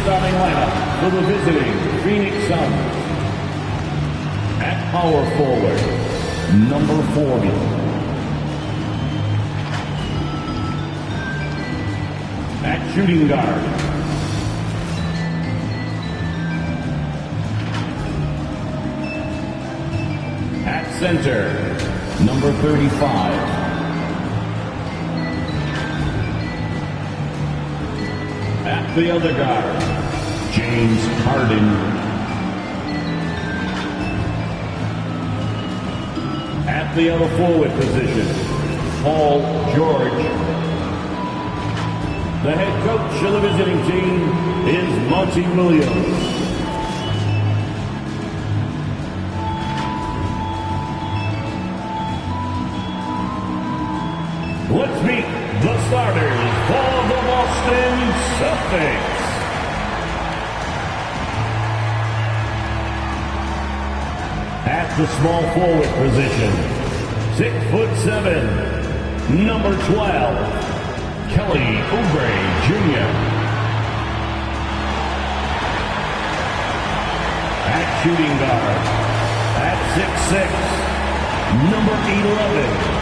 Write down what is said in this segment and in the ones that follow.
starting lineup for the visiting Phoenix Suns. At power forward, number 40. At shooting guard, at center, number 35. At the other guard, James Harden. At the other forward position, Paul George. The head coach of the visiting team is Monty Williams. Let's meet the starters for the Boston Celtics. At the small forward position, 6'7", number 12, Kelly Oubre Jr. At shooting guard, at 6'6", number 11,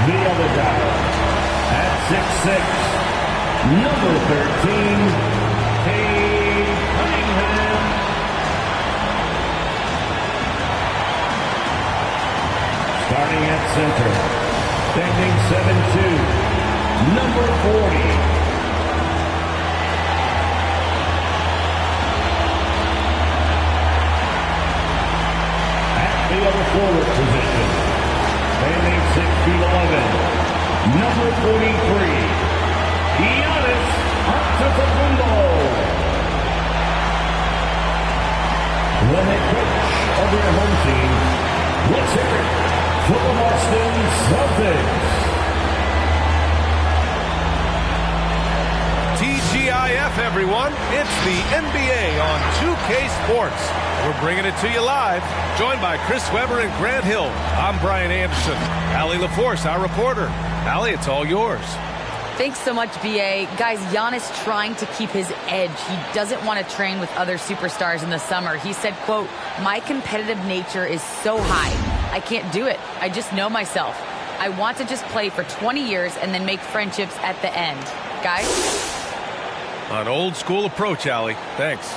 the other guy, at 6'6", number 13, Cade Cunningham. Starting at center, standing 7'2", number 40. At the other forward position, standing 6'11", number 43. Giannis Antetokounmpo. The head coach of their home team, let's hear it for the Boston Celtics. TGIF, everyone. It's the NBA on 2K Sports. We're bringing it to you live, joined by Chris Webber and Grant Hill. I'm Brian Anderson. Allie LaForce, our reporter. Allie, it's all yours. Thanks so much, BA. Guys, Giannis trying to keep his edge. He doesn't want to train with other superstars in the summer. He said, quote, "My competitive nature is so high. I can't do it. I just know myself. I want to just play for 20 years and then make friendships at the end." Guys? An old school approach, Allie. Thanks.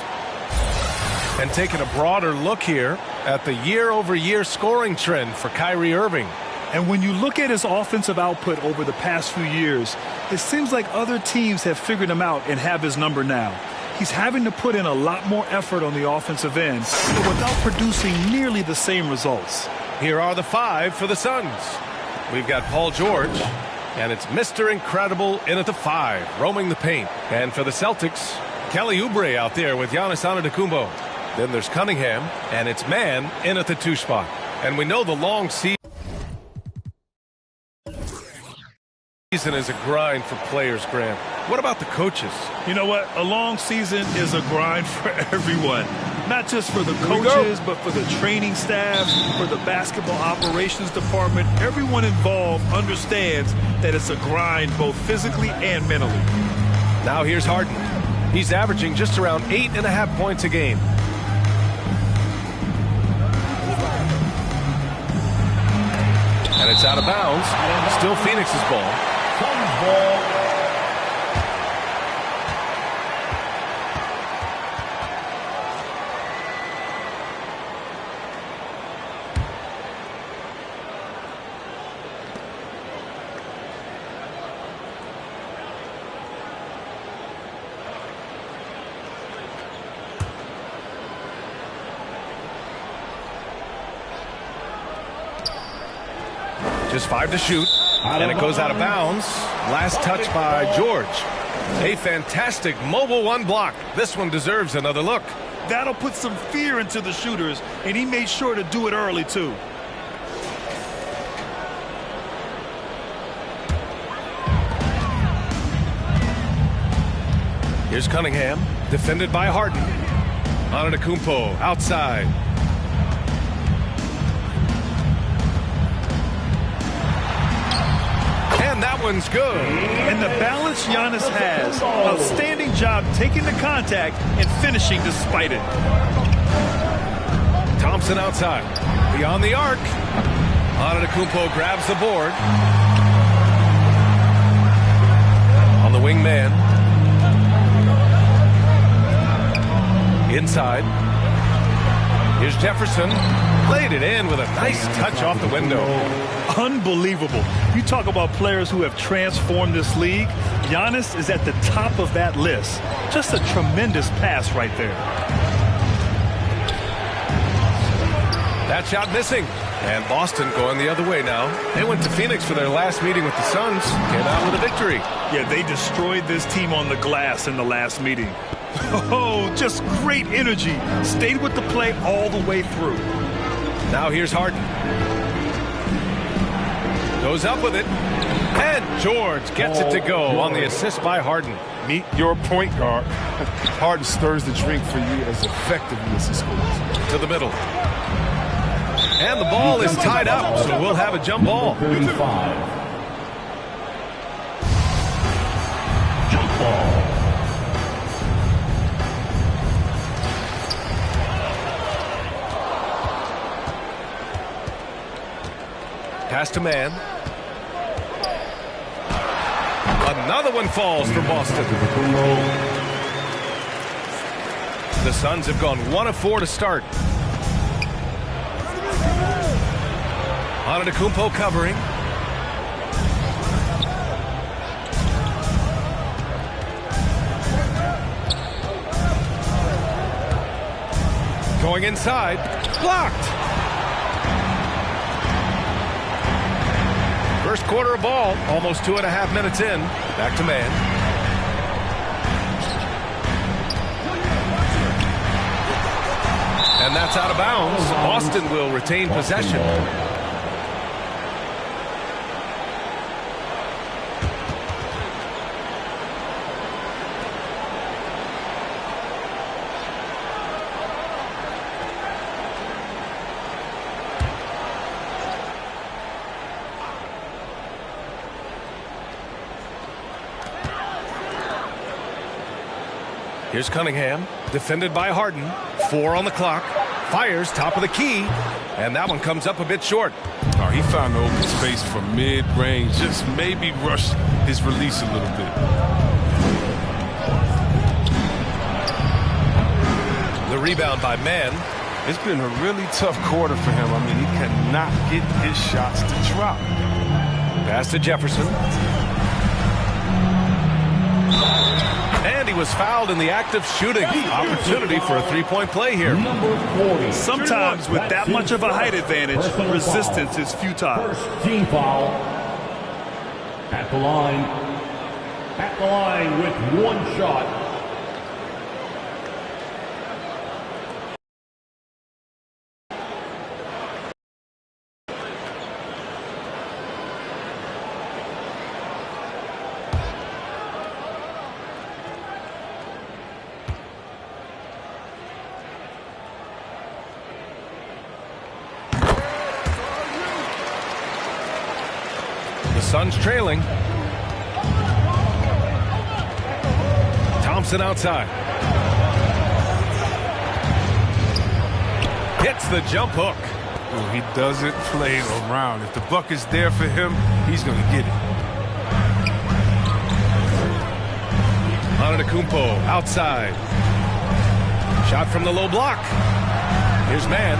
And taking a broader look here at the year-over-year scoring trend for Kyrie Irving. And when you look at his offensive output over the past few years, it seems like other teams have figured him out and have his number now. He's having to put in a lot more effort on the offensive end, but without producing nearly the same results. Here are the five for the Suns. We've got Paul George, and it's Mr. Incredible in at the 5, roaming the paint. And for the Celtics, Kelly Oubre out there with Giannis Antetokounmpo. Then there's Cunningham, and it's Man in at the 2 spot. And we know the long season is a grind for players, Grant. What about the coaches? You know what? A long season is a grind for everyone. Not just for the coaches, but for the training staff, for the basketball operations department. Everyone involved understands that it's a grind both physically and mentally. Now here's Harden. He's averaging just around 8.5 points a game. And it's out of bounds. Still Phoenix's ball. Suns ball. Just 5 to shoot, and it goes out of bounds. Last touch by George. A fantastic mobile 1 block. This one deserves another look. That'll put some fear into the shooters, and he made sure to do it early, too. Here's Cunningham, defended by Harden. Antetokounmpo outside. That one's good. And the balance Giannis has. Outstanding job taking the contact and finishing despite it. Thompson outside. Beyond the arc. Antetokounmpo grabs the board. On the wing man. Inside. Here's Jefferson. Played it in with a nice touch off the window. Unbelievable. You talk about players who have transformed this league. Giannis is at the top of that list. Just a tremendous pass right there. That shot missing. And Boston going the other way now. They went to Phoenix for their last meeting with the Suns. Came out with a victory. Yeah, they destroyed this team on the glass in the last meeting. Oh, just great energy. Stayed with the play all the way through. Now here's Harden. Goes up with it. And George gets it to go on the assist by Harden. Meet your point guard. Harden stirs the drink for you as effectively as he scores. To the middle. And the ball is tied up, so we'll have a jump ball. 35. Jump ball. Pass to man. Another one falls for Boston. The Suns have gone 1 of 4 to start. Antetokounmpo covering. Going inside. Blocked. First quarter of ball. Almost 2.5 minutes in. Back to man. And that's out of bounds. Boston will retain possession. Here's Cunningham, defended by Harden. 4 on the clock. Fires, top of the key. And that one comes up a bit short. Oh, he found the open space for mid-range. Just maybe rush his release a little bit. The rebound by Mann. It's been a really tough quarter for him. I mean, he cannot get his shots to drop. Pass to Jefferson. And he was fouled in the act of shooting. Opportunity for a three-point play here. Sometimes with that much of a height advantage, resistance is futile. First team foul. At the line. At the line with 1 shot. Suns trailing. Thompson outside. Hits the jump hook. Ooh, he doesn't play around. If the buck is there for him, he's going to get it. Antetokounmpo outside. Shot from the low block. Here's Mann.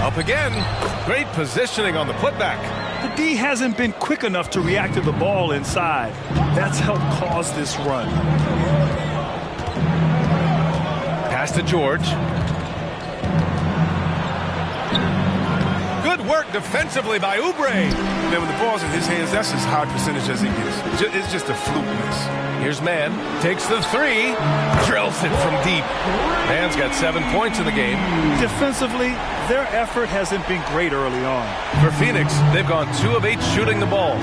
Up again. Great positioning on the putback. The D hasn't been quick enough to react to the ball inside. That's helped cause this run. Pass to George. Good work defensively by Oubre. Man, when the ball's in his hands, that's as high percentage as he gets. It's just a fluke miss. Here's Mann. Takes the 3. Drills it from deep. Mann's got 7 points in the game. Defensively, their effort hasn't been great early on. For Phoenix, they've gone 2 of 8 shooting the ball.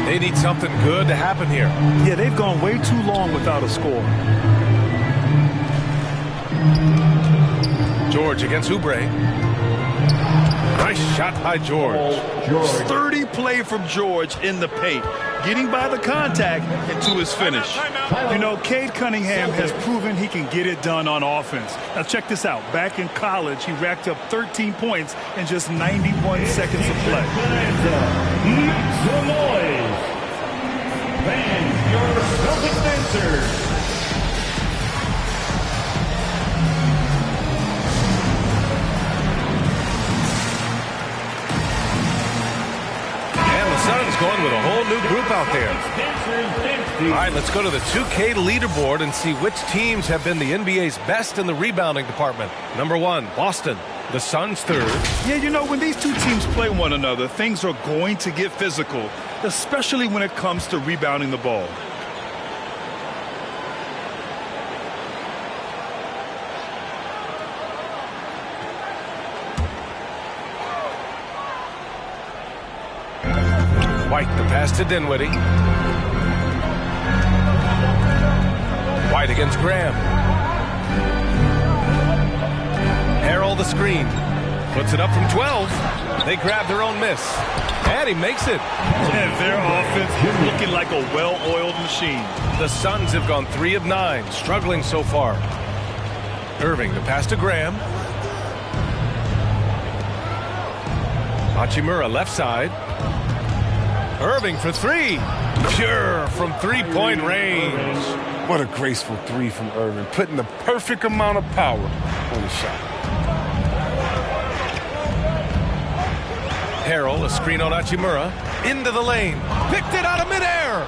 They need something good to happen here. Yeah, they've gone way too long without a score. George against Oubre. Nice shot by George. Sturdy play from George in the paint, getting by the contact and to his finish. You know, Cade Cunningham has proven he can get it done on offense. Now check this out. Back in college, he racked up 13 points in just 91 seconds of play. Make some noise. Fans, your Celtics dancers. Suns going with a whole new group out there. All right, let's go to the 2K leaderboard and see which teams have been the NBA's best in the rebounding department. Number 1, Boston. The Suns 3rd. Yeah, you know, when these two teams play one another, things are going to get physical, especially when it comes to rebounding the ball. White, the pass to Dinwiddie. White against Graham. Harrell the screen. Puts it up from 12. They grab their own miss. And he makes it. And their offense is looking like a well-oiled machine. The Suns have gone 3 of 9, struggling so far. Irving, the pass to Graham. Hachimura left side. Irving for 3. Pure from 3-point range. What a graceful 3 from Irving, putting the perfect amount of power on the shot. Harrell, a screen on Hachimura. Into the lane. Picked it out of midair.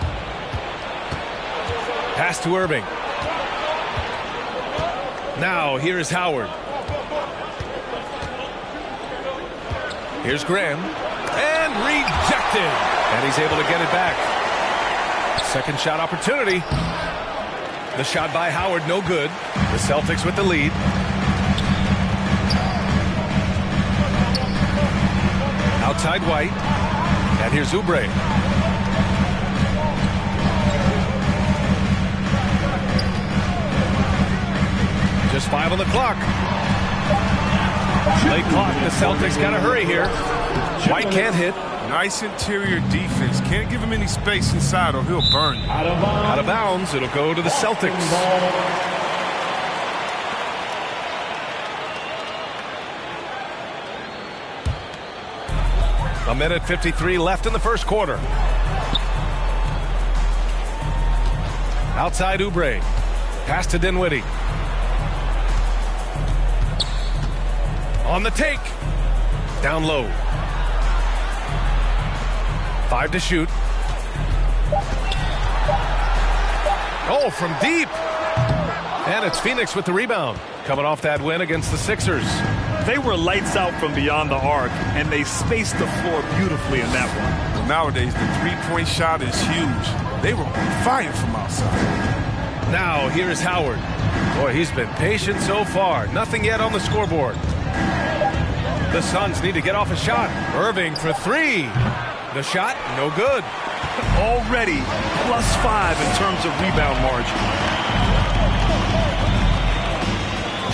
Pass to Irving. Now, here's Howard. Here's Graham. And rejected. And he's able to get it back. Second shot opportunity. The shot by Howard, no good. The Celtics with the lead. Outside White. And here's Oubre. Just 5 on the clock. Late clock. The Celtics got to hurry here. White can't hit. Nice interior defense. Can't give him any space inside or he'll burn you. Out of bounds. It'll go to the Celtics. A minute 53 left in the first quarter. Outside Oubre. Pass to Dinwiddie. On the take. Down low. 5 to shoot. Oh, from deep. And it's Phoenix with the rebound. Coming off that win against the Sixers. They were lights out from beyond the arc, and they spaced the floor beautifully in that one. Well, nowadays, the three-point shot is huge. They were on fire from outside. Now, here's Howard. Boy, he's been patient so far. Nothing yet on the scoreboard. The Suns need to get off a shot. Irving for 3. The shot, no good. Already +5 in terms of rebound margin.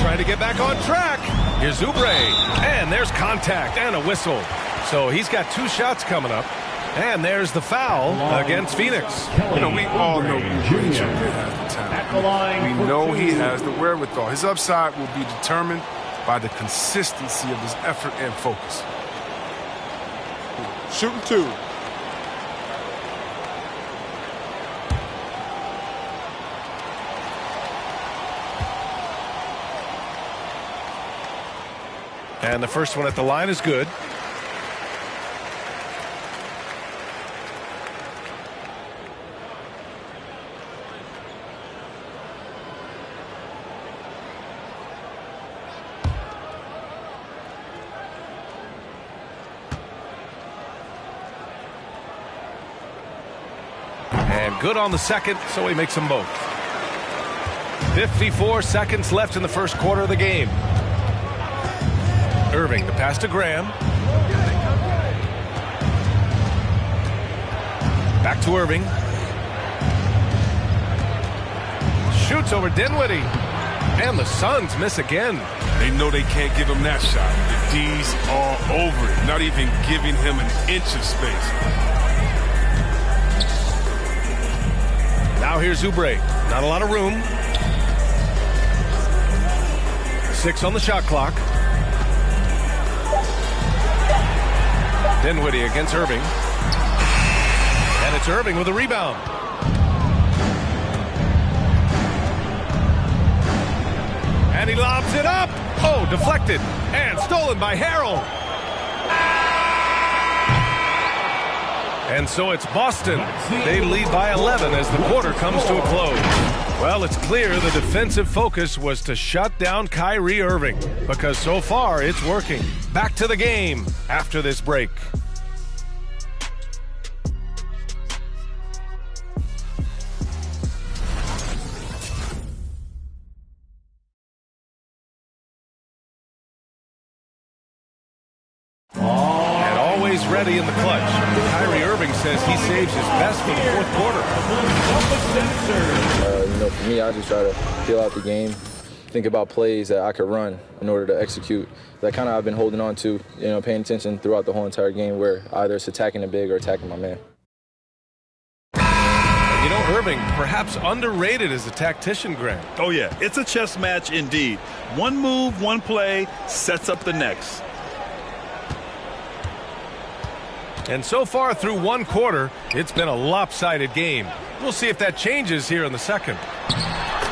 Trying to get back on track. Here's Oubre. And there's contact and a whistle. So he's got 2 shots coming up. And there's the foul against Phoenix. You know, we all know Oubre has the talent. We know he has the wherewithal. His upside will be determined by the consistency of his effort and focus. Shooting 2. And the first one at the line is good. And good on the second, so he makes them both. 54 seconds left in the first quarter of the game. Irving, the pass to Graham. Back to Irving. Shoots over Dinwiddie. And the Suns miss again. They know they can't give him that shot. The D's all over it, not even giving him an inch of space. Now here's Oubre. Not a lot of room. 6 on the shot clock. Dinwiddie against Irving. And it's Irving with a rebound. And he lobs it up. Oh, deflected. And stolen by Harrell. And so it's Boston. They lead by 11 as the quarter comes to a close. Well, it's clear the defensive focus was to shut down Kyrie Irving, because so far it's working. Back to the game after this break. And always ready in the clutch. Kyrie Irving says he saves his best for the fourth quarter. For me, I just try to feel out the game, think about plays that I could run in order to execute. That kind of I've been holding on to, paying attention throughout the whole entire game, where either it's attacking the big or attacking my man. Irving, perhaps underrated as a tactician, Grant. Oh, yeah. It's a chess match indeed. One move, one play sets up the next. And so far through one quarter, it's been a lopsided game. We'll see if that changes here in the second.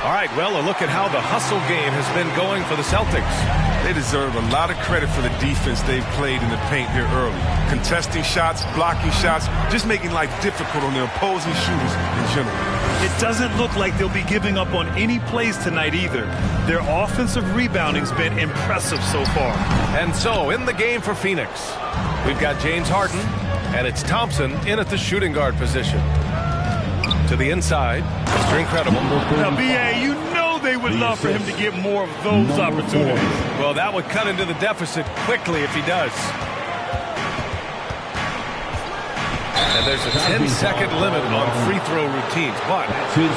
All right, well, a look at how the hustle game has been going for the Celtics. They deserve a lot of credit for the defense they've played in the paint here early. Contesting shots, blocking shots, just making life difficult on the opposing shooters in general. It doesn't look like they'll be giving up on any plays tonight either. Their offensive rebounding's been impressive so far. And so, in the game for Phoenix, we've got James Harden, and it's Thompson in at the shooting guard position. To the inside, Mr. Incredible. Now, B.A., you know they would love for him to get more of those opportunities. Well, that would cut into the deficit quickly if he does. And there's a 10-second limit on free throw routines, but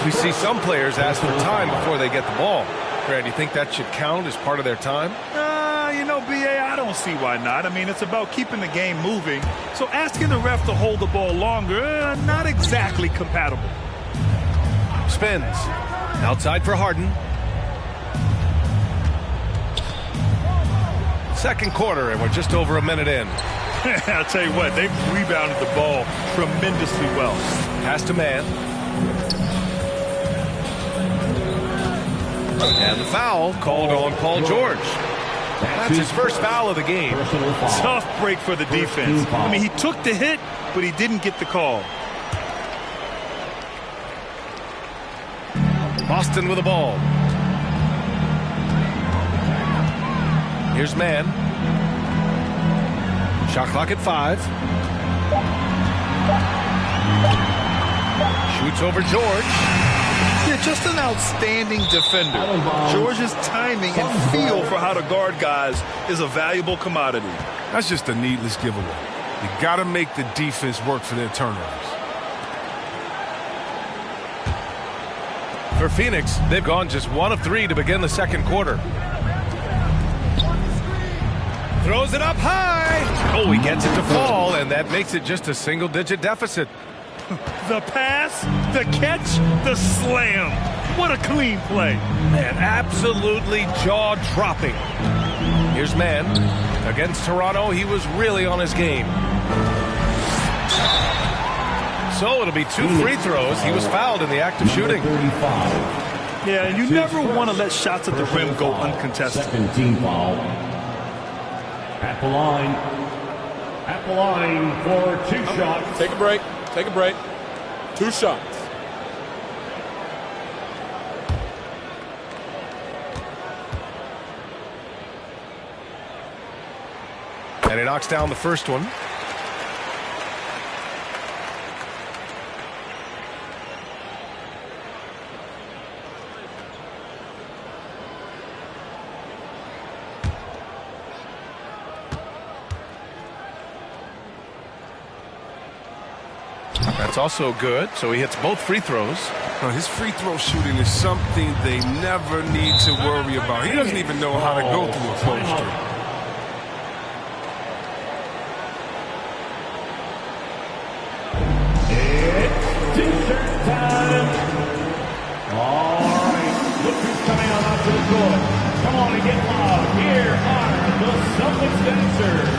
we see some players ask for time before they get the ball. Grant, do you think that should count as part of their time? B.A., I don't see why not. I mean, it's about keeping the game moving. So asking the ref to hold the ball longer, not exactly compatible. Spins. Outside for Harden. Second quarter, and we're just over a minute in. I'll tell you what, they've rebounded the ball tremendously well. Pass to man. And the foul called on Paul George. That's his first foul of the game. Tough break for the defense. I mean, he took the hit, but he didn't get the call. Boston with the ball. Here's man. Shot clock at 5. Shoots over George. Yeah, just an outstanding defender. George's timing and feel for how to guard guys is a valuable commodity. That's just a needless giveaway. You got to make the defense work for their turnovers. For Phoenix, they've gone just 1 of 3 to begin the second quarter. Throws it up high. Oh, he gets it to fall, and that makes it just a single-digit deficit. The pass, the catch, the slam. What a clean play. Man, absolutely jaw-dropping. Here's man. Against Toronto, he was really on his game. So it'll be 2 free throws. He was fouled in the act of shooting. Yeah, and you never want to let shots at the rim go uncontested. Second team foul. At the line. At the line for 2 shots. Take a break. Take a break. 2 shots. And he knocks down the first one. That's also good. So he hits both free throws. His free throw shooting is something they never need to worry about. He doesn't even know how to go through a poster. It's t-shirt time. All right, look who's coming out to the court. Come on and get loud. Here are the Celtics dancers.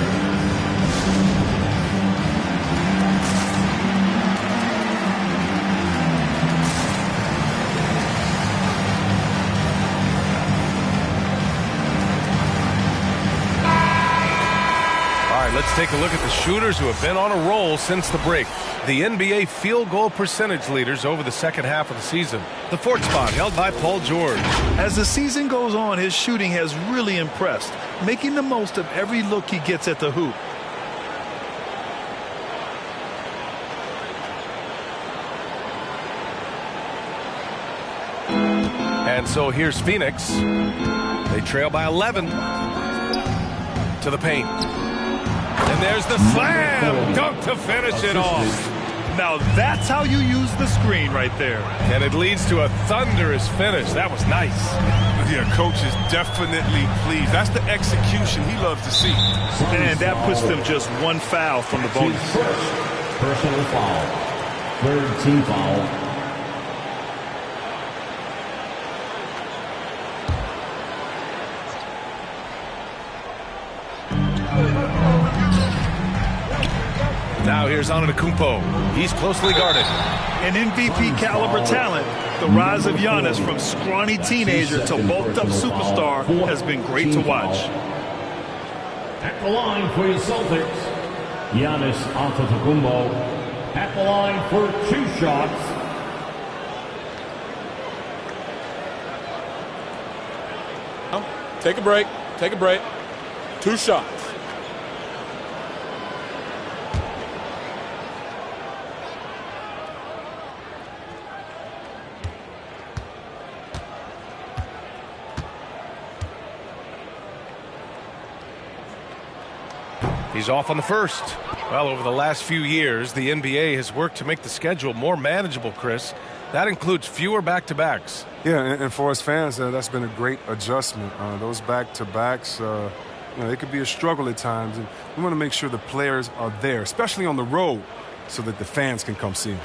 Let's take a look at the shooters who have been on a roll since the break. The NBA field goal percentage leaders over the second half of the season. The fourth spot held by Paul George. As the season goes on, his shooting has really impressed, making the most of every look he gets at the hoop. And so here's Phoenix. They trail by 11 to the paint. And there's the slam dunk to finish it off. Now that's how you use the screen right there. And it leads to a thunderous finish. That was nice. Yeah, coach is definitely pleased. That's the execution he loves to see. And that puts them just one foul from the bonus. Personal foul. Third team foul. Now here's Antetokounmpo. He's closely guarded. An MVP caliber talent. The rise of Giannis from scrawny teenager to bulked up superstar has been great to watch. At the line for your Celtics, Giannis Antetokounmpo. At the line for 2 shots. Take a break. Take a break. 2 shots. He's off on the first. Well, over the last few years, the NBA has worked to make the schedule more manageable, Chris. That includes fewer back-to-backs. Yeah, and for us fans, that's been a great adjustment. Those back-to-backs, they could be a struggle at times. And we want to make sure the players are there, especially on the road, so that the fans can come see them.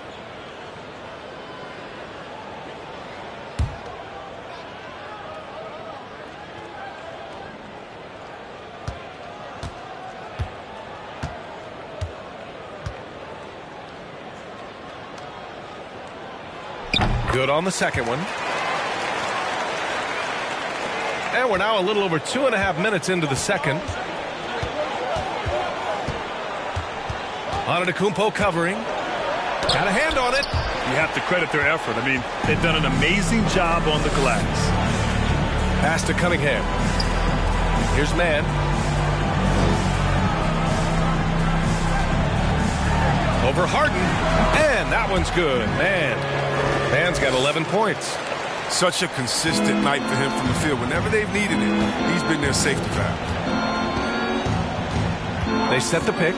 Good on the second one. And we're now a little over 2.5 minutes into the second. Antetokounmpo covering. Got a hand on it. You have to credit their effort. I mean, they've done an amazing job on the glass. Pass to Cunningham. Here's Mann. Over Harden. And that one's good. Mann's got 11 points. Such a consistent night for him from the field. Whenever they've needed it, he's been their safety valve. They set the pick.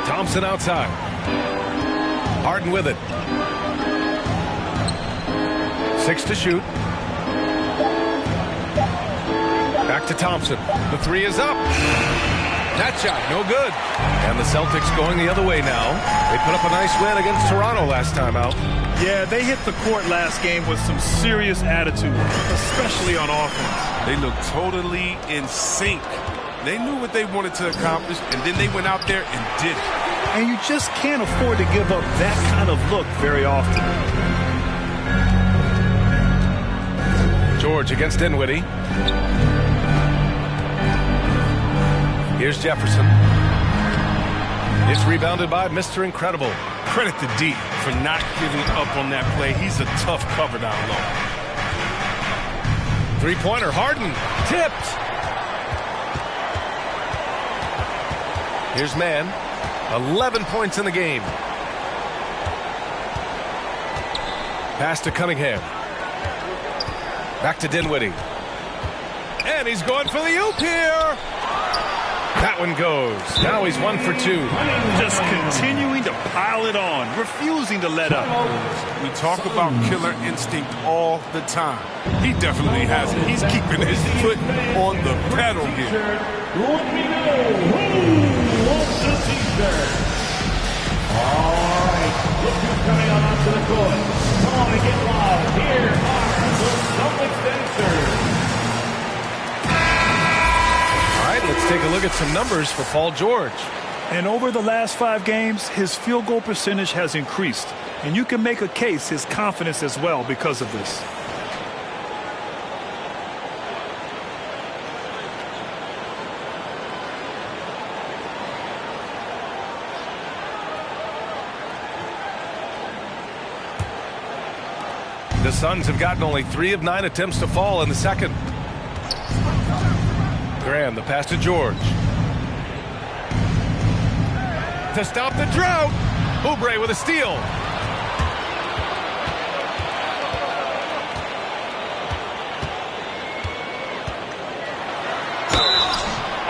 Thompson outside. Harden with it. 6 to shoot. Back to Thompson. The 3 is up. That shot, no good. And the Celtics going the other way now. They put up a nice win against Toronto last time out. Yeah, they hit the court last game with some serious attitude, especially on offense. They looked totally in sync. They knew what they wanted to accomplish, and then they went out there and did it. And you just can't afford to give up that kind of look very often. George against Dinwiddie. Here's Jefferson. It's rebounded by Mr. Incredible. Credit to D for not giving up on that play. He's a tough cover down low. Three-pointer, Harden. Tipped. Here's Mann. 11 points in the game. Pass to Cunningham. Back to Dinwiddie. And he's going for the oop here. That one goes. Now he's 1 for 2. Just continuing to pile it on, refusing to let up. We talk about killer instinct all the time. He definitely has it. He's keeping his foot on the pedal here. Let me know who wants the t-shirt. All right, look who's coming on onto the court. Come on and get loud. Here are the Celtics dancers. All right, let's take a look at some numbers for Paul George. And over the last 5 games, his field goal percentage has increased. And you can make a case his confidence as well because of this. The Suns have gotten only 3 of 9 attempts to fall in the second. Graham, the pass to George. To stop the drought, Oubre with a steal.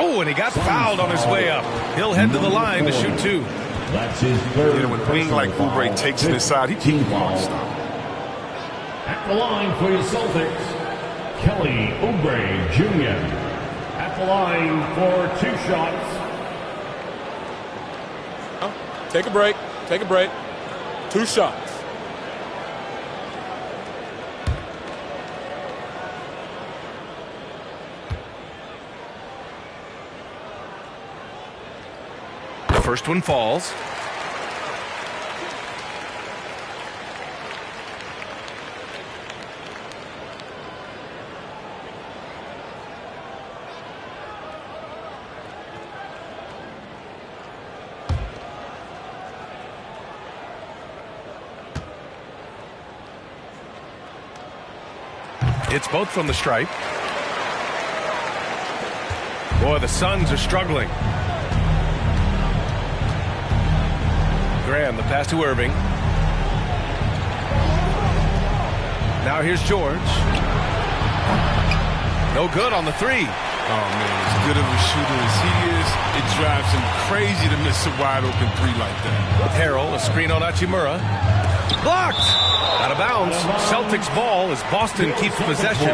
Oh, and he got fouled on his way up. He'll head to the line to shoot 2. That's his third. You know, when being like Oubre takes it inside, he can't stop. At the line for your Celtics, Kelly Oubre Jr. At the line for 2 shots. Take a break. Take a break. 2 shots. The first one falls. It's both from the stripe. Boy, the Suns are struggling. Graham, the pass to Irving. Now here's George. No good on the 3. Oh, man, as good of a shooter as he is, it drives him crazy to miss a wide-open 3 like that. Harrell, a screen on Hachimura. Blocked! Out of bounds. Celtics ball as Boston keeps possession.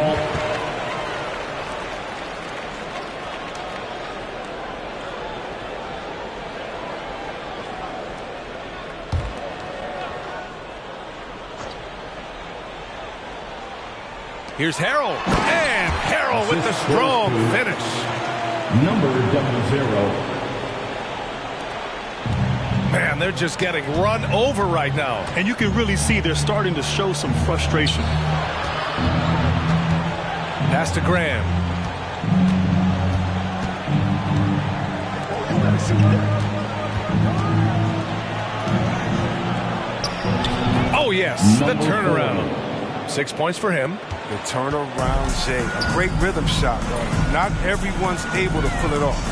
Here's Harrell. And Harrell with the strong finish. Number 00. Man, they're just getting run over right now. And you can really see they're starting to show some frustration. Pass to Graham. Oh, yes, the turnaround. 6 points for him. The turnaround Jay, a great rhythm shot. Not everyone's able to pull it off.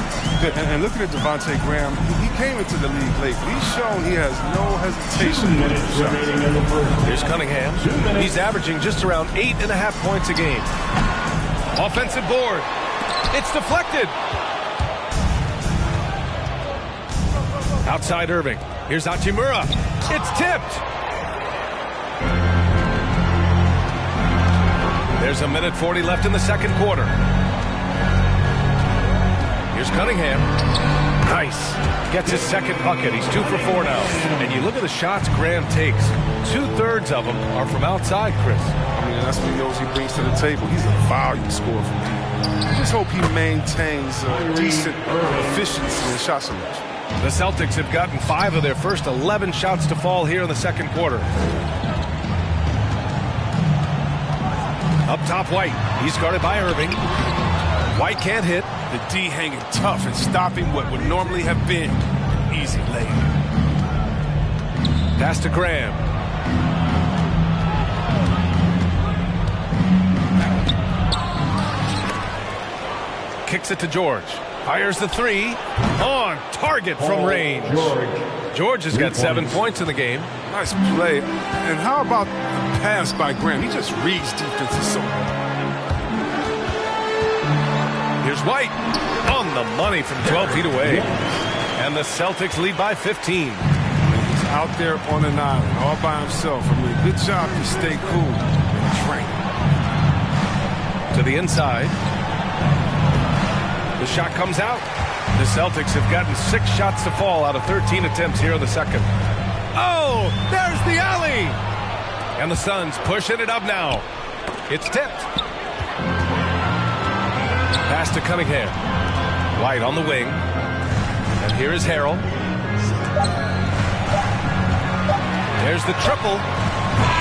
And looking at Devontae Graham, he came into the league late. He's shown he has no hesitation in the shot. Here's Cunningham. He's averaging just around 8.5 points a game. Offensive board. It's deflected. Outside Irving. Here's Hachimura. It's tipped. There's 1:40 left in the second quarter. Here's Cunningham. Nice. Gets his second bucket. He's 2 for 4 now. And you look at the shots Graham takes. 2/3 of them are from outside, Chris. I mean, that's what he knows he brings to the table. He's a volume scorer for me. I just hope he maintains decent efficiency in shot selection. The Celtics have gotten 5 of their first 11 shots to fall here in the second quarter. Up top, White. He's guarded by Irving. White can't hit. The D hanging tough and stopping what would normally have been an easy lay. Pass to Graham. Kicks it to George. Fires the 3. On target from range. George has got 7 points in the game. Nice play. And how about the pass by Graham? He just reads defenses so well. Here's White on the money from 12 feet away. And the Celtics lead by 15. He's out there on an island all by himself. I mean, good job to stay cool and train. To the inside. The shot comes out. The Celtics have gotten 6 shots to fall out of 13 attempts here in the second. Oh, there's the alley. And the Suns pushing it up now. It's tipped. Pass to Cunningham. White on the wing. And here is Harrell. There's the triple.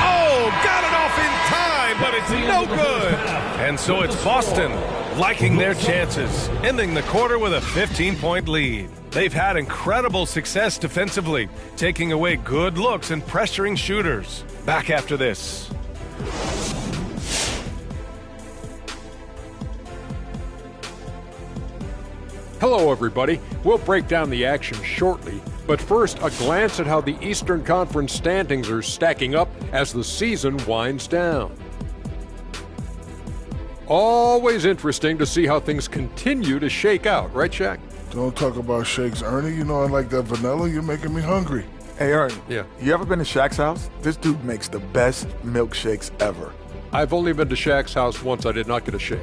Oh, got it off in time, but it's no good. And so it's Boston liking their chances, ending the quarter with a 15-point lead. They've had incredible success defensively, taking away good looks and pressuring shooters. Back after this. Hello, everybody. We'll break down the action shortly, but first, a glance at how the Eastern Conference standings are stacking up as the season winds down. Always interesting to see how things continue to shake out, right, Shaq? Don't talk about shakes, Ernie. You know I like that vanilla. You're making me hungry. Hey, Ernie. Yeah. You ever been to Shaq's house? This dude makes the best milkshakes ever. I've only been to Shaq's house once. I did not get a shake.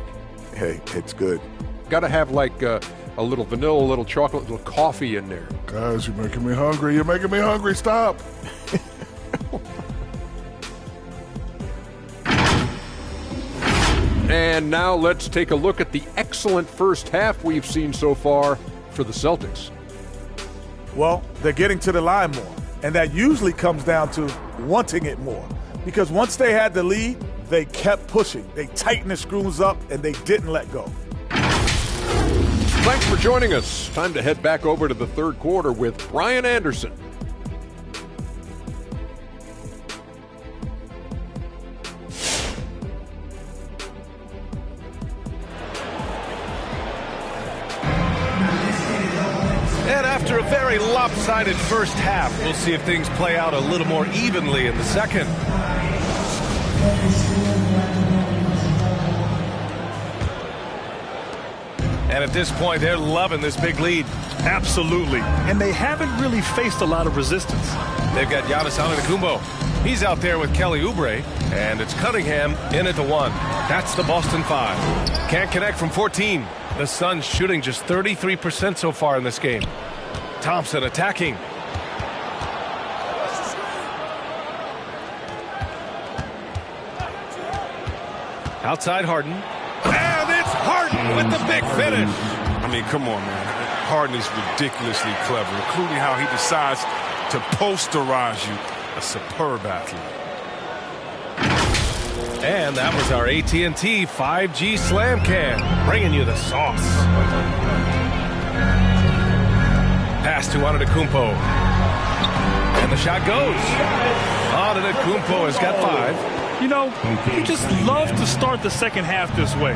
Hey, it's good. Got to have like a little vanilla, a little chocolate, a little coffee in there. Guys, you're making me hungry. You're making me hungry. Stop. And now let's take a look at the excellent first half we've seen so far for the Celtics. Well, they're getting to the line more, and that usually comes down to wanting it more. Because once they had the lead, they kept pushing. They tightened the screws up, and they didn't let go. Thanks for joining us. Time to head back over to the third quarter with Brian Anderson. And after a very lopsided first half, we'll see if things play out a little more evenly in the second. And at this point, they're loving this big lead. Absolutely. And they haven't really faced a lot of resistance. They've got Giannis Antetokounmpo. He's out there with Kelly Oubre, and it's Cunningham in at the 1. That's the Boston 5. Can't connect from 14. The Suns shooting just 33% so far in this game. Thompson attacking. Outside Harden. And it's Harden with the big finish. I mean, come on, man. Harden is ridiculously clever, including how he decides to posterize you. A superb athlete. And that was our AT&T 5G Slam Cam, bringing you the sauce. Pass to Antetokounmpo. And the shot goes. Antetokounmpo has got 5. You know, you just love to start the second half this way.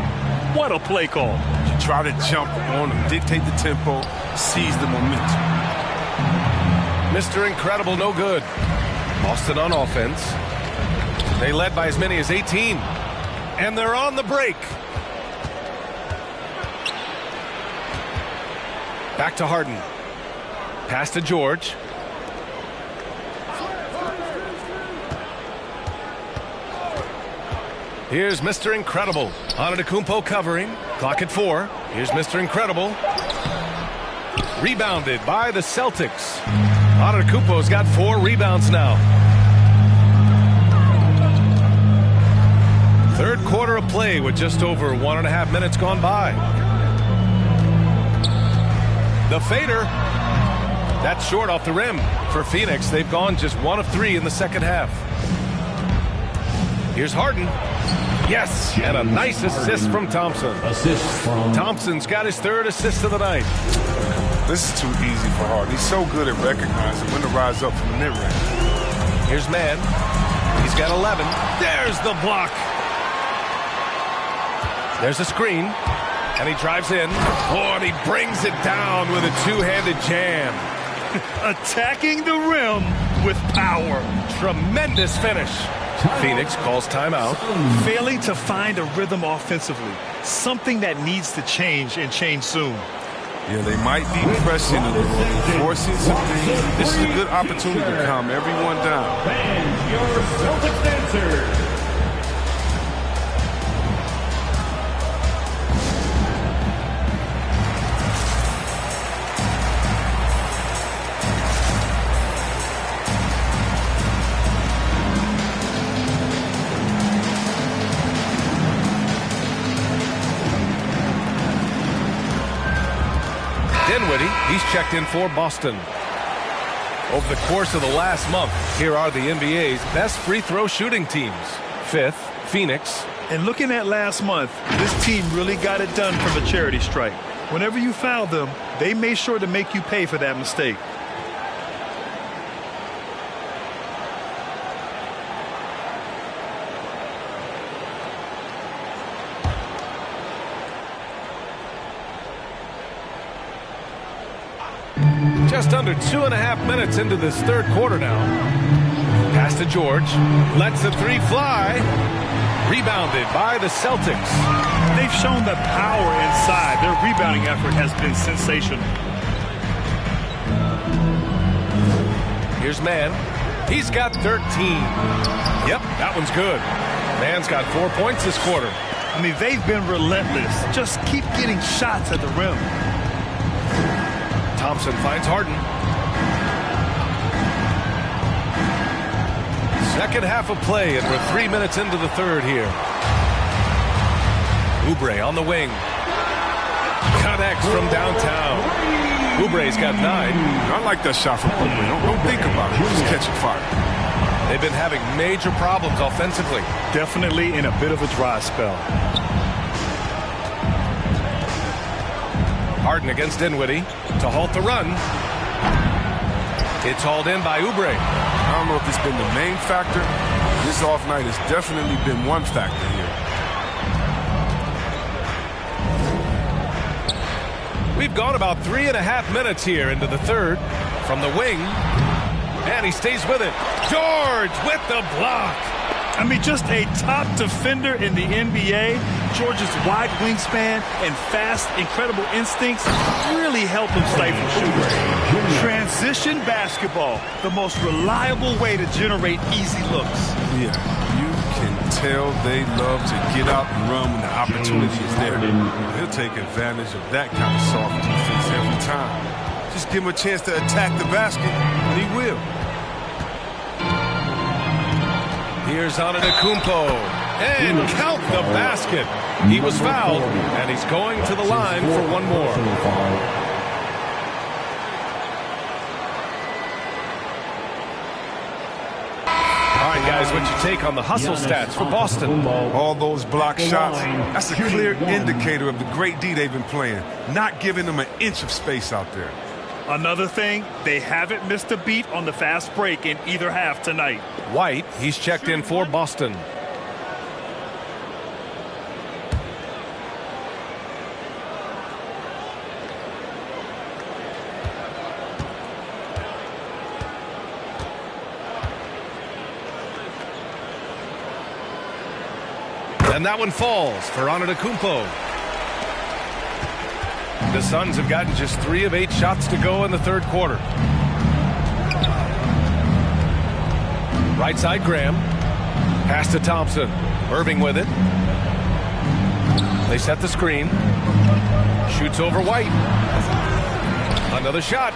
What a play call. You try to jump on him, dictate the tempo, seize the momentum. Mr. Incredible, no good. Boston on offense. They led by as many as 18. And they're on the break. Back to Harden. Pass to George. Here's Mr. Incredible. Antetokounmpo covering. Clock at 4. Here's Mr. Incredible. Rebounded by the Celtics. Antetokounmpo's got 4 rebounds now. Third quarter of play with just over 1.5 minutes gone by. The fader. That's short off the rim. For Phoenix, they've gone just 1 of 3 in the second half. Here's Harden. Yes, and a nice assist from Thompson. Thompson's got his 3rd assist of the night. This is too easy for Harden. He's so good at recognizing when to rise up from the mid-range. Here's Mann. He's got 11. There's the block. There's a screen, and he drives in. Oh, and he brings it down with a 2-handed jam. Attacking the rim with power. Tremendous finish. Phoenix calls timeout. Failing to find a rhythm offensively. Something that needs to change and change soon. Yeah, they might be pressing a little, forcing some things. This is a good opportunity to calm everyone down. And your Celtics dancer. He's checked in for Boston. Over the course of the last month, here are the NBA's best free throw shooting teams. 5th, Phoenix. And looking at last month, this team really got it done from the charity stripe. Whenever you fouled them, they made sure to make you pay for that mistake. Just under 2.5 minutes into this third quarter now. Pass to George. Lets the three fly. Rebounded by the Celtics. They've shown the power inside. Their rebounding effort has been sensational. Here's Mann. He's got 13. Yep, that one's good. Mann's got 4 points this quarter. I mean, they've been relentless. Just keep getting shots at the rim. Thompson finds Harden. Second half of play, and we're 3 minutes into the third here. Oubre on the wing. Connects from downtown. Oubre's got 9. I like that shot from Oubre. Don't think about it. Just catch it fire. They've been having major problems offensively. Definitely in a bit of a dry spell. Harden against Dinwiddie to halt the run. It's hauled in by Oubre. I don't know if it's been the main factor. This off night has definitely been one factor here. We've gone about 3.5 minutes here into the third. From the wing. And he stays with it. George with the block. I mean, just a top defender in the NBA. George's wide wingspan and fast, incredible instincts really help him stifle shooters. Transition basketball, the most reliable way to generate easy looks. Yeah, you can tell they love to get out and run when the opportunity is there. He'll take advantage of that kind of soft defense every time. Just give him a chance to attack the basket, and he will. Here's Antetokounmpo, and count the basket. He was fouled, and he's going to the line for one more. All right, guys, what's your take on the hustle stats for Boston? All those block shots, that's a clear indicator of the great D they've been playing, not giving them an inch of space out there. Another thing, they haven't missed a beat on the fast break in either half tonight. White, he's checked in for Boston. And that one falls for Antetokounmpo. The Suns have gotten just 3 of 8 shots to go in the third quarter. Right side, Graham. Pass to Thompson. Irving with it. They set the screen. Shoots over White. Another shot.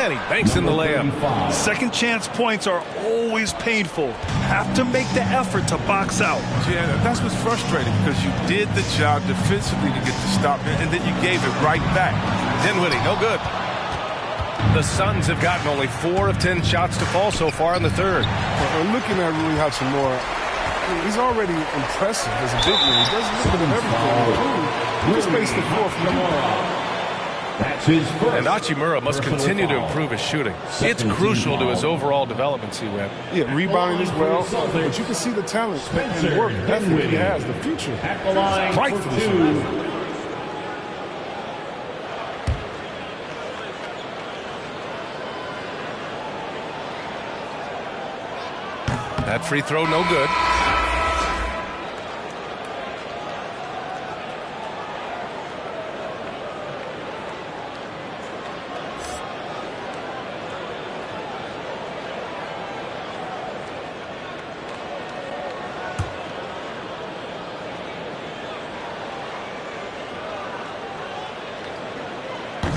And he banks in the layup. Second chance points are always painful. Have to make the effort to box out. Yeah, that's what's frustrating because you did the job defensively to get the stop, and then you gave it right back. Dinwiddie, no good. The Suns have gotten only 4 of 10 shots to fall so far in the third. Well, looking at Rui Hachimura, he's already impressive as a big man. He does a little bit of everything. He just makes the floor from the And Hachimura must continue to improve his shooting. It's crucial to his overall development, C-Web. Yeah, rebounding as well. But you can see the talent and work ethic he has. The future is bright for this one. That free throw no good.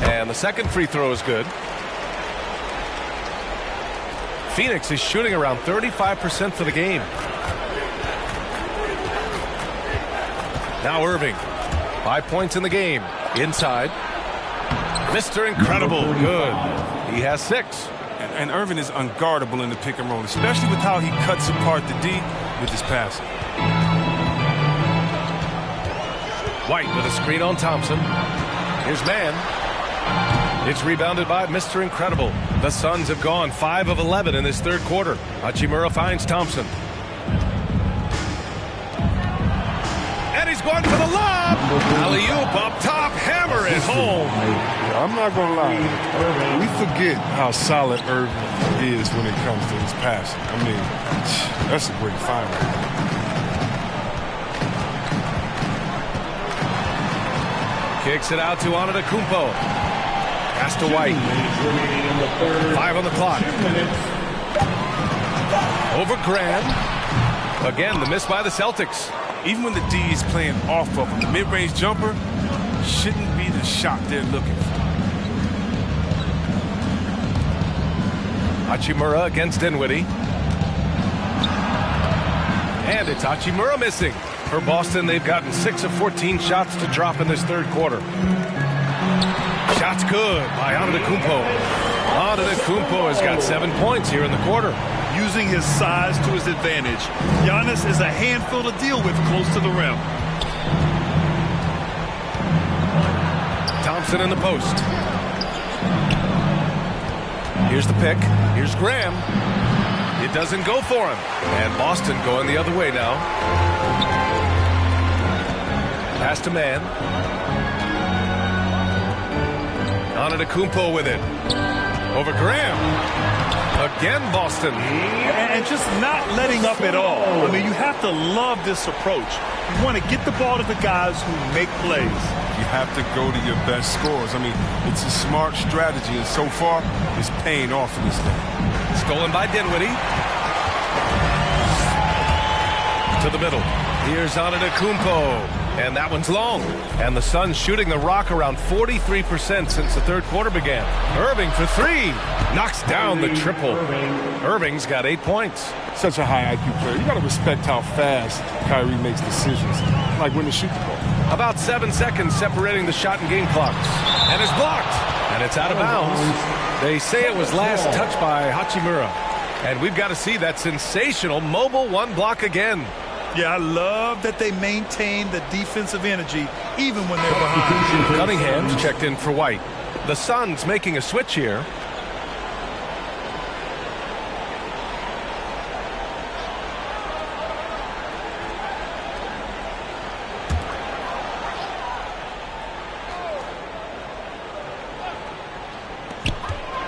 And the second free throw is good. Phoenix is shooting around 35% for the game. Now Irving. 5 points in the game. Inside. Mr. Incredible. Good. He has 6. And Irving is unguardable in the pick and roll, especially with how he cuts apart the D with his passing. White with a screen on Thompson. Here's man. It's rebounded by Mr. Incredible. The Suns have gone 5 of 11 in this third quarter. Hachimura finds Thompson. And he's going for the lob. Alley-oop up top. Hammer it home. I'm not going to lie. We forget how solid Irving is when it comes to his passing. I mean, that's a great find. Kicks it out to Antetokounmpo. Pass to White. 5 on the clock. Over Graham. Again, the miss by the Celtics. Even when the D is playing off of him, the mid-range jumper shouldn't be the shot they're looking for. Hachimura against Dinwiddie. And it's Hachimura missing. For Boston, they've gotten 6 of 14 shots to drop in this third quarter. Shot's good by Antetokounmpo. Antetokounmpo has got 7 points here in the quarter. Using his size to his advantage, Giannis is a handful to deal with close to the rim. Thompson in the post. Here's the pick. Here's Graham. It doesn't go for him. And Boston going the other way now. Pass to man. Antetokounmpo with it. Over Graham. Again, Boston. And just not letting up at all. I mean, you have to love this approach. You want to get the ball to the guys who make plays. You have to go to your best scorers. I mean, it's a smart strategy, and so far, it's paying off in this thing. Stolen by Dinwiddie. To the middle. Here's Antetokounmpo. And that one's long. And the Suns shooting the rock around 43% since the third quarter began. Irving for 3. Knocks down the triple. Irving's got 8 points. Such a high IQ player. You got to respect how fast Kyrie makes decisions, like when to shoot the ball. About 7 seconds separating the shot and game clocks. And it's blocked. And it's out of bounds. They say it was last touched by Hachimura. And we've got to see that sensational mobile one block again. Yeah, I love that they maintain the defensive energy even when they're behind. Cunningham's checked in for White. The Suns making a switch here.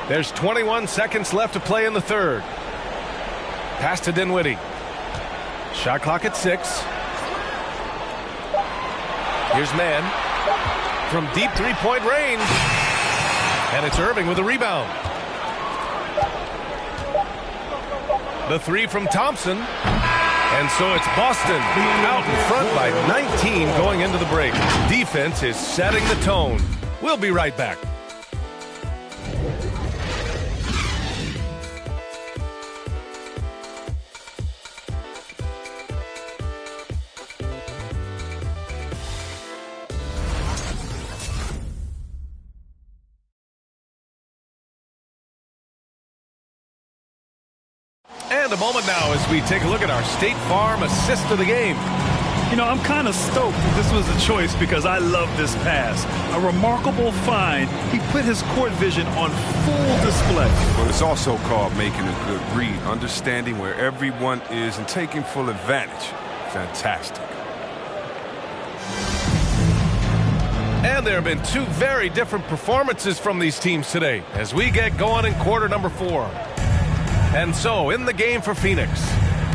There's 21 seconds left to play in the third. Pass to Dinwiddie. Shot clock at 6. Here's man from deep three-point range. And it's Irving with a rebound. The 3 from Thompson. And so it's Boston out in front by 19 going into the break. Defense is setting the tone. We'll be right back. And a moment now as we take a look at our State Farm assist of the game. You know, I'm kind of stoked that this was a choice because I love this pass. A remarkable find. He put his court vision on full display. But it's also called making a good read, understanding where everyone is and taking full advantage. Fantastic. And there have been 2 very different performances from these teams today as we get going in quarter number 4. And so, in the game for Phoenix,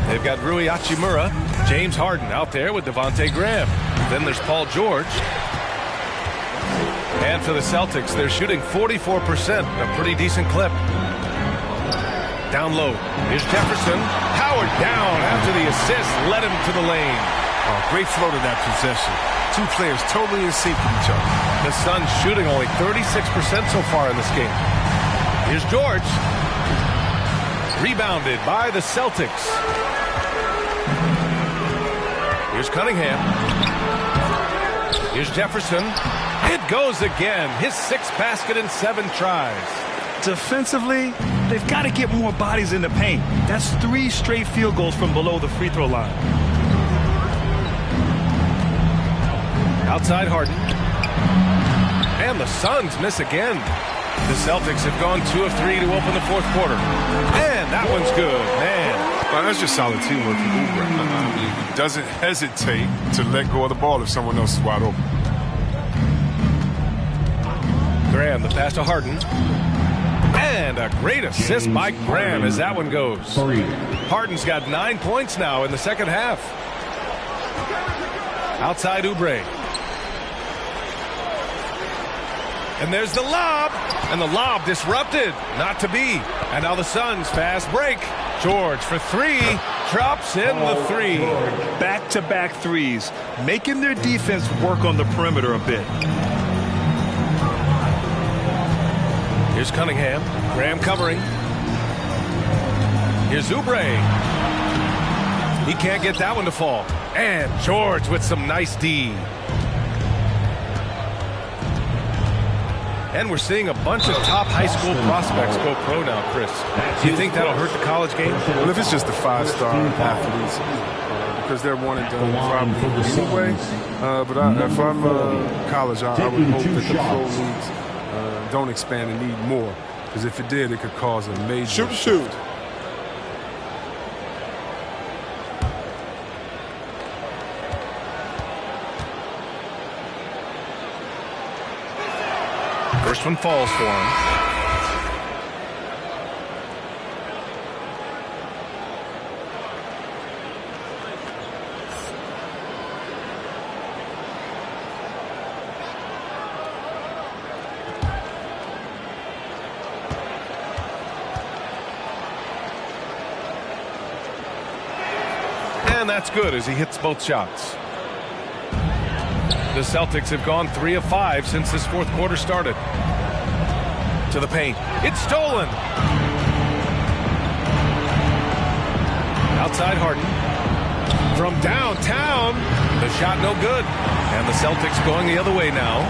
They've got Rui Hachimura, James Harden out there with Devontae Graham. Then there's Paul George. And for the Celtics, they're shooting 44%, a pretty decent clip. Down low. Here's Jefferson. Howard down after the assist led him to the lane. Oh, great flow to that possession. Two players totally in sync with each other. The Suns shooting only 36% so far in this game. Here's George. Rebounded by the Celtics. Here's Cunningham. Here's Jefferson. It goes again. His 6th basket in 7 tries. Defensively, they've got to get more bodies in the paint. That's 3 straight field goals from below the free throw line. Outside Harden. And the Suns miss again. The Celtics have gone 2 of 3 to open the 4th quarter. And that one's good, man. Well, that's just solid teamwork from Oubre. He doesn't hesitate to let go of the ball if someone else is wide open. Graham, the pass to Harden. And a great assist by Graham as that one goes. Harden's got 9 points now in the second half. Outside Oubre. And there's the lob. And the lob disrupted. Not to be. And now the Suns fast break. George for 3. Drops in the 3. Back-to-back threes. Making their defense work on the perimeter a bit. Here's Cunningham. Graham covering. Here's Oubre. He can't get that one to fall. And George with some nice D. And we're seeing a bunch of top high school prospects go pro now, Chris. Do you think that'll hurt the college game? Well, if it's just the 5-star athletes, because they're one and done probably anyway. But if I'm college, I would hope that the pro leagues don't expand and need more. Because if it did, it could cause a major shoot. First one falls for him. And that's good as he hits both shots. The Celtics have gone 3 of 5 since this 4th quarter started. To the paint. It's stolen. Outside Harden. From downtown. The shot no good. And the Celtics going the other way now.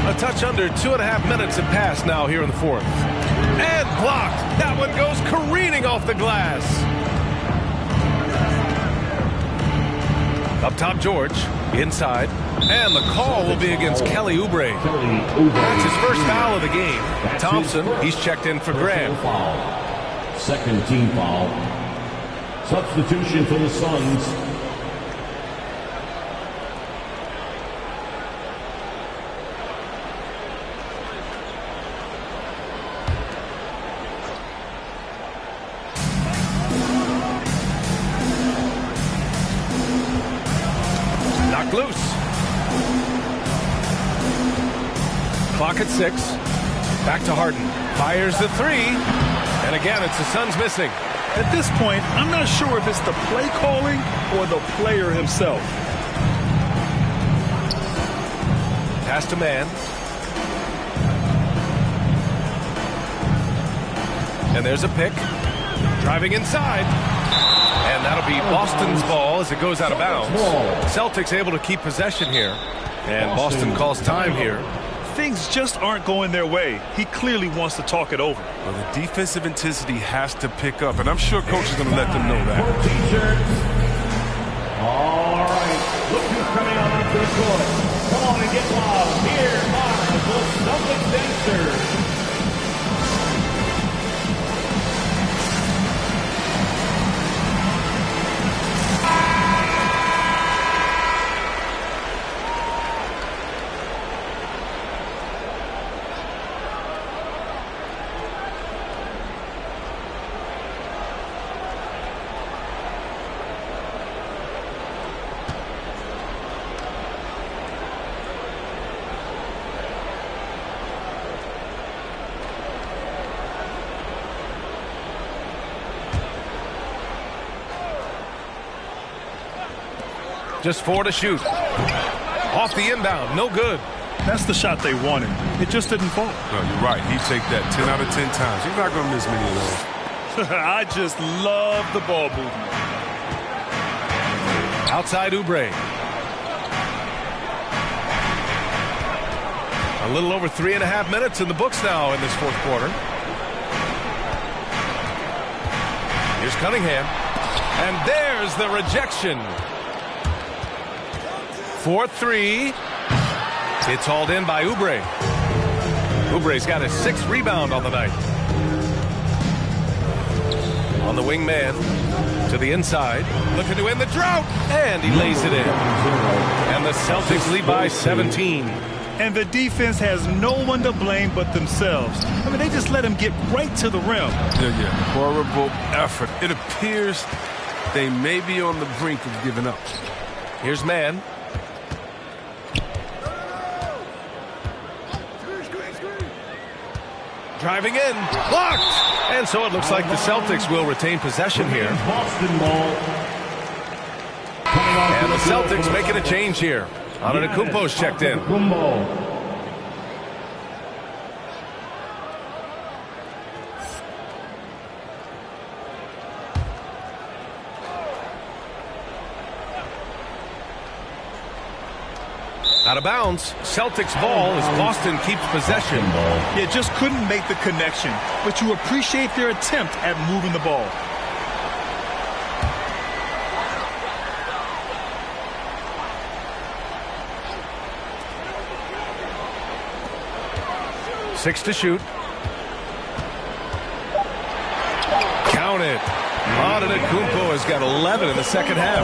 A touch under 2.5 minutes have passed now here in the 4th. And blocked. That one goes careening off the glass. Up top, George. Inside. And the call will be against Kelly Oubre. That's his first foul of the game. Thompson, he's checked in for Graham. Second team foul. Substitution for the Suns. Knocked loose. Clock at 6. Back to Harden. Fires the 3. And again, it's the Suns missing. At this point, I'm not sure if it's the play calling or the player himself. Pass to man. And there's a pick. Driving inside. And that'll be Boston's ball as it goes out of bounds. Celtics able to keep possession here. And Boston calls time here. Things just aren't going their way. He clearly wants to talk it over. Well, the defensive intensity has to pick up, and I'm sure coach is going to let them know that. All right, look who's coming on onto the court. Come on and get loud. Here are the Celtics dancers. Just 4 to shoot. Off the inbound, no good. That's the shot they wanted. It just didn't fall. No, you're right. He'd take that 10 out of 10 times. You're not going to miss many of those. I just love the ball movement. Outside Oubre. A little over 3.5 minutes in the books now in this fourth quarter. Here's Cunningham. And there's the rejection. 4-3. It's hauled in by Oubre. Oubre's got his 6th rebound on the night. On the wing man. To the inside. Looking to end the drought. And he lays it in. And the Celtics lead by 17. And the defense has no one to blame but themselves. I mean, they just let him get right to the rim. Yeah. Horrible effort. It appears they may be on the brink of giving up. Here's Man. Driving in. Blocked. And so it looks like the Celtics will retain possession here. Boston ball. And the Celtics making a change here. Antetokounmpo's checked in. Out of bounds. Celtics ball as Boston keeps possession. Yeah, just couldn't make the connection. But you appreciate their attempt at moving the ball. Six to shoot. Count it. Antetokounmpo has got 11 in the second half.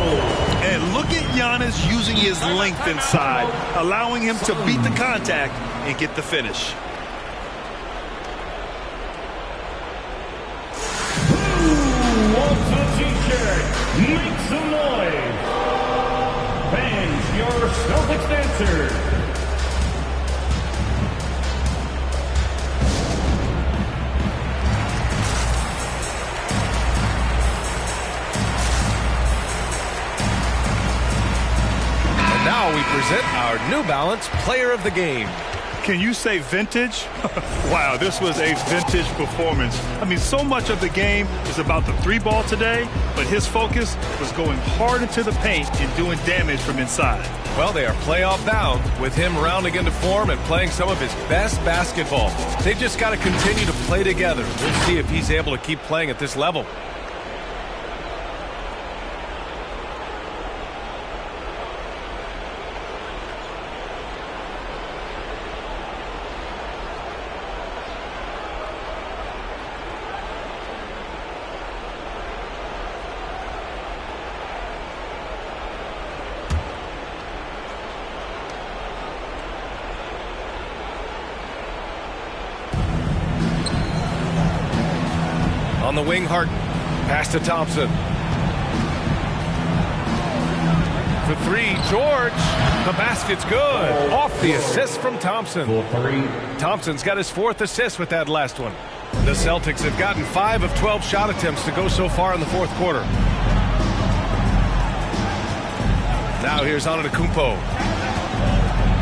And look at Giannis using his length inside, allowing him to beat the contact and get the finish. Who wants a t-shirt? Make some noise. Fans, your Celtics dancer. Now we present our New Balance Player of the Game. Can you say vintage? Wow, this was a vintage performance. I mean, so much of the game is about the 3-ball today, but his focus was going hard into the paint and doing damage from inside. Well, they are playoff bound with him rounding into form and playing some of his best basketball. They've just got to continue to play together. We'll see if he's able to keep playing at this level. On the wing, Harden. Pass to Thompson. For 3, George. The basket's good. Off the assist from Thompson. Thompson's got his 4th assist with that last one. The Celtics have gotten 5 of 12 shot attempts to go so far in the fourth quarter. Now here's Antetokounmpo.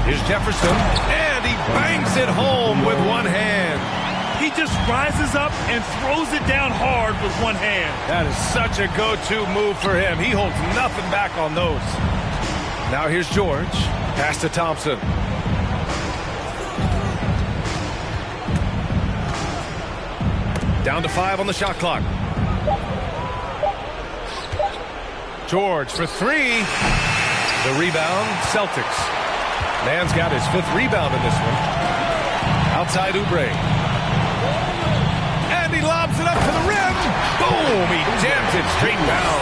Here's Jefferson. And he bangs it home with one hand. He just rises up and throws it down hard with one hand. That is such a go-to move for him. He holds nothing back on those. Now here's George. Pass to Thompson. Down to 5 on the shot clock. George for 3. The rebound, Celtics. Man's got his 5th rebound in this one. Outside Oubre. And he lobs it up to the rim. Boom! He jams it straight down.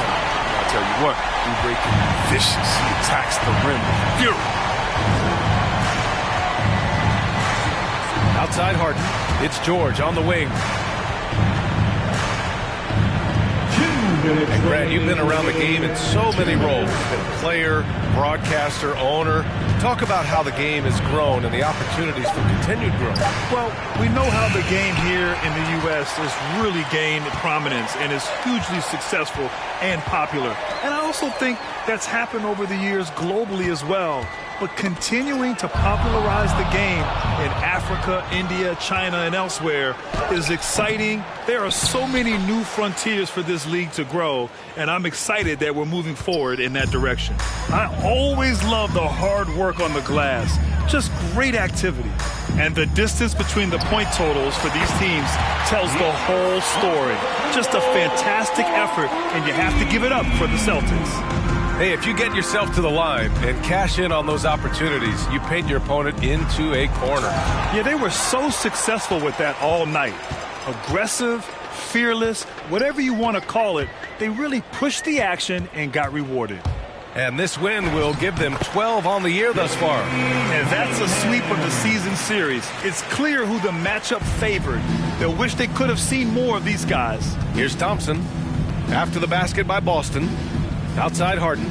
I'll tell you what, Oubre can be vicious. He attacks the rim with fury. Outside Harden. It's George on the wing. And Grant, you've been around the game in so many roles. You've been a player, broadcaster, owner. Talk about how the game has grown and the opportunities for continued growth. Well, we know how the game here in the U.S. has really gained prominence and is hugely successful and popular. And I also think that's happened over the years globally as well. But continuing to popularize the game in Africa, India, China, and elsewhere is exciting. There are so many new frontiers for this league to grow, and I'm excited that we're moving forward in that direction. I always love the hard work on the glass. Just great activity. And the distance between the point totals for these teams tells the whole story. Just a fantastic effort, and you have to give it up for the Celtics. Hey, if you get yourself to the line and cash in on those opportunities, you paint your opponent into a corner. Yeah, they were so successful with that all night. Aggressive, fearless, whatever you want to call it, they really pushed the action and got rewarded. And this win will give them 12 on the year thus far. And that's a sweep of the season series. It's clear who the matchup favored. They'll wish they could have seen more of these guys. Here's Thompson. After the basket by Boston. Outside Harden.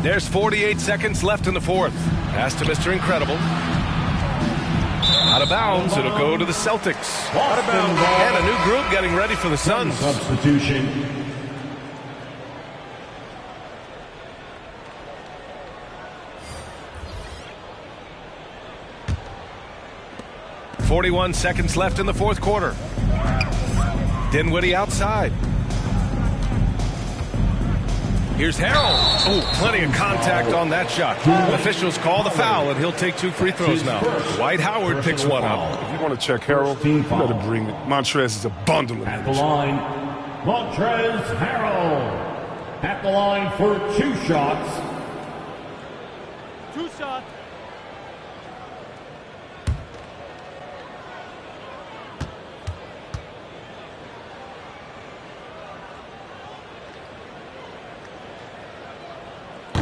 There's 48 seconds left in the fourth. Pass to Mr. Incredible. Out of bounds. It'll go to the Celtics. Out of bounds. And a new group getting ready for the Suns. Substitution. .41 seconds left in the fourth quarter. Dinwiddie outside. Here's Harrell. Oh, plenty of contact on that shot. Officials call the foul, and he'll take 2 free throws now. Dwight Howard picks one up. If you want to check Harrell, you better bring it. Montrez is a bundle of At the energy. line, Montrez Harrell. At the line for 2 shots. 2 shots.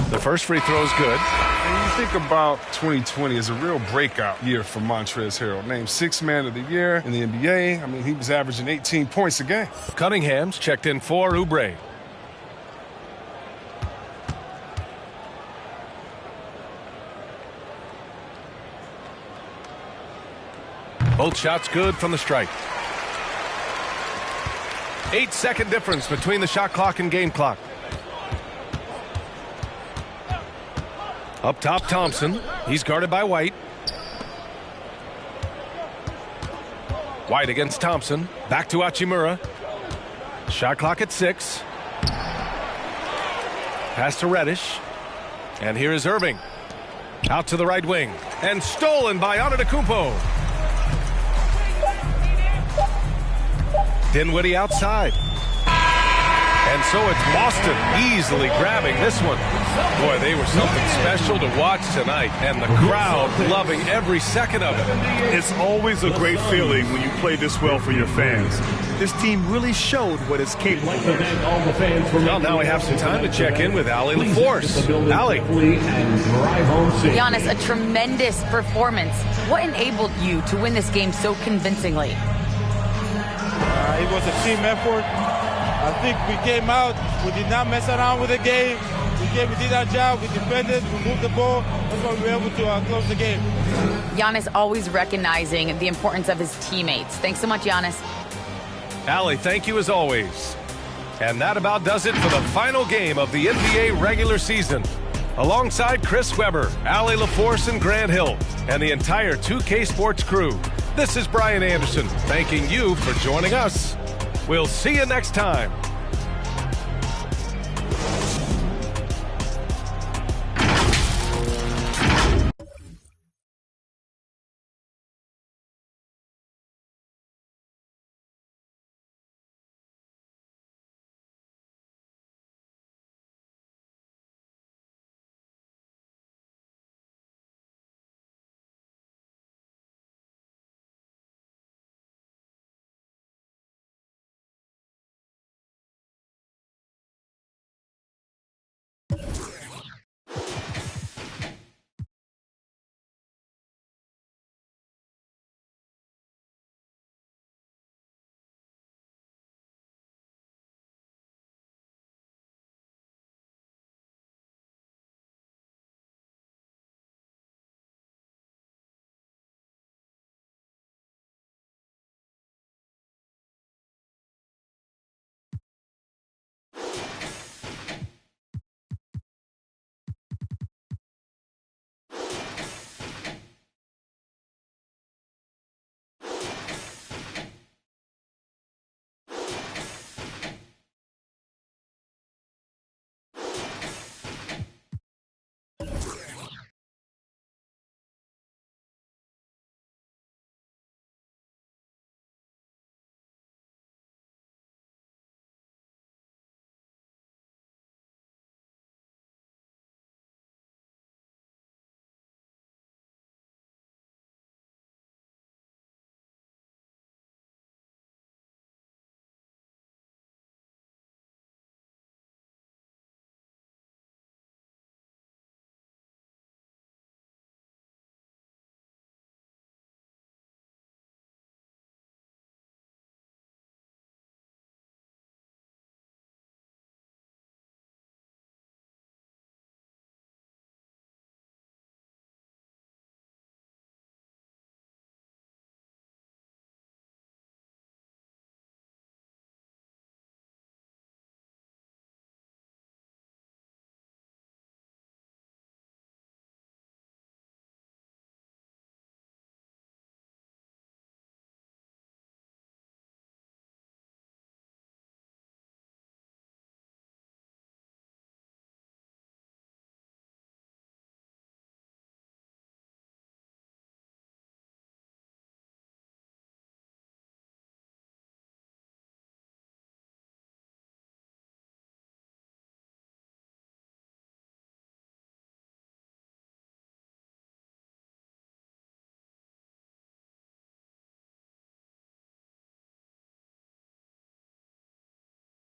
The first free throw is good. And you think about 2020 as a real breakout year for Montrez Harrell. Named 6th man of the year in the NBA. I mean, he was averaging 18 points a game. Cunningham's checked in for Oubre. Both shots good from the stripe. 8-second difference between the shot clock and game clock. Up top, Thompson. He's guarded by White. White against Thompson. Back to Hachimura. Shot clock at 6. Pass to Reddish. And here is Irving. Out to the right wing. And stolen by Antetokounmpo. Dinwiddie outside. And so it's Boston easily grabbing this one. Boy, they were something special to watch tonight, and the crowd loving every second of it. It's always a great feeling when you play this well for your fans. This team really showed what it's capable of. Well, now we have some time to check in with Allie LaForce. Allie. Giannis, a tremendous performance. What enabled you to win this game so convincingly? It was a team effort. I think we came out, we did not mess around with the game. We did our job, we defended, we moved the ball. That's why we were able to close the game. Giannis always recognizing the importance of his teammates. Thanks so much, Giannis. Allie, thank you as always. And that about does it for the final game of the NBA regular season. Alongside Chris Webber, Allie LaForce, and Grant Hill, and the entire 2K Sports crew, this is Brian Anderson thanking you for joining us. We'll see you next time.